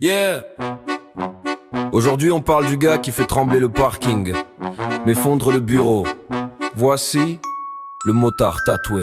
Yeah. Aujourd'hui on parle du gars qui fait trembler le parking, m'effondre le bureau. Voici le motard tatoué.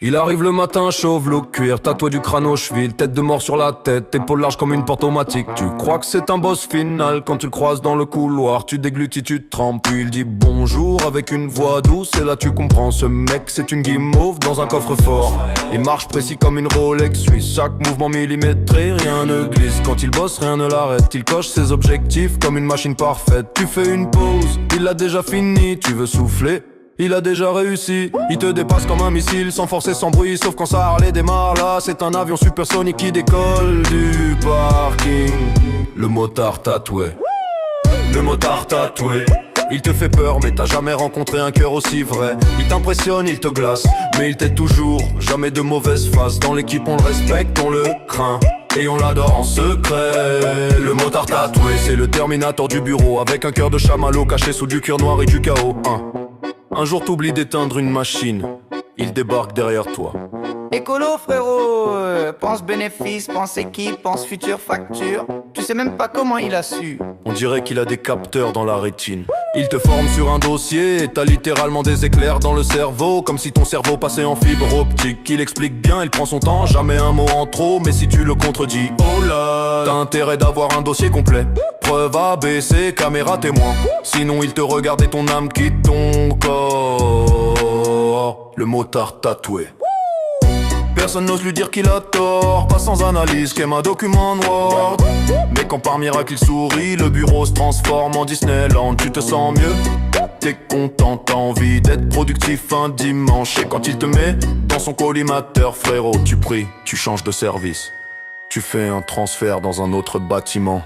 Il arrive le matin, chauve, le cuir, tatoué du crâne aux chevilles, tête de mort sur la tête, épaule large comme une porte automatique. Tu crois que c'est un boss final quand tu le croises dans le couloir, tu déglutis, tu te trempes, puis il dit bonjour avec une voix douce, et là tu comprends, ce mec c'est une guimauve dans un coffre-fort. Il marche précis comme une Rolex suisse, chaque mouvement millimétré, rien ne glisse. Quand il bosse, rien ne l'arrête, il coche ses objectifs comme une machine parfaite. Tu fais une pause, il a déjà fini, tu veux souffler, il a déjà réussi, il te dépasse comme un missile, sans force et sans bruit, sauf quand ça Harley démarre. Là c'est un avion supersonique qui décolle du parking. Le motard tatoué. Le motard tatoué. Il te fait peur mais t'as jamais rencontré un cœur aussi vrai. Il t'impressionne, il te glace, mais il t'aide toujours, jamais de mauvaise face. Dans l'équipe on le respecte, on le craint et on l'adore en secret. Le motard tatoué, c'est le Terminator du bureau, avec un cœur de chamallow caché sous du cuir noir et du chaos. Un jour t'oublies d'éteindre une machine, il débarque derrière toi. Écolo frérot, pense bénéfice, pense équipe, pense future facture. Tu sais même pas comment il a su. On dirait qu'il a des capteurs dans la rétine. Il te forme sur un dossier et t'as littéralement des éclairs dans le cerveau, comme si ton cerveau passait en fibre optique. Il explique bien, il prend son temps, jamais un mot en trop, mais si tu le contredis, oh là, t'as intérêt d'avoir un dossier complet. Preuve ABC, caméra témoin, sinon il te regarde et ton âme quitte ton corps. Le motard tatoué. Personne n'ose lui dire qu'il a tort, pas sans analyse, qu'aime un document en Word. Mais quand par miracle il sourit, le bureau se transforme en Disneyland. Tu te sens mieux, t'es content, t'as envie d'être productif un dimanche. Et quand il te met dans son collimateur, frérot, tu pries, tu changes de service. Tu fais un transfert dans un autre bâtiment,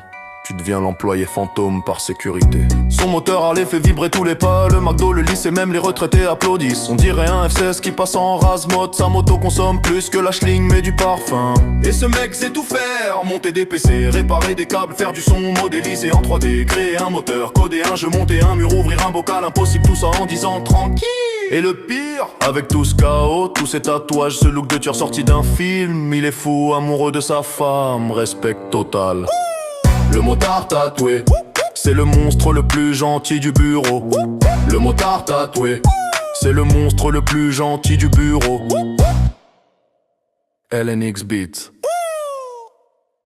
tu deviens l'employé fantôme par sécurité. Son moteur Harley fait vibrer tous les pas, le McDo, le lycée, même les retraités applaudissent. On dirait un F16 qui passe en rase-mode, sa moto consomme plus que la schling mais du parfum. Et ce mec sait tout faire, monter des PC, réparer des câbles, faire du son, modéliser en 3D, créer un moteur, coder un jeu, monter un mur, ouvrir un bocal, impossible tout ça en 10 ans tranquille. Et le pire, avec tout ce chaos, tous ces tatouages, ce look de tueur sorti d'un film, il est fou, amoureux de sa femme, respect total. Le motard tatoué, c'est le monstre le plus gentil du bureau. Le motard tatoué, c'est le monstre le plus gentil du bureau. LNX Beats.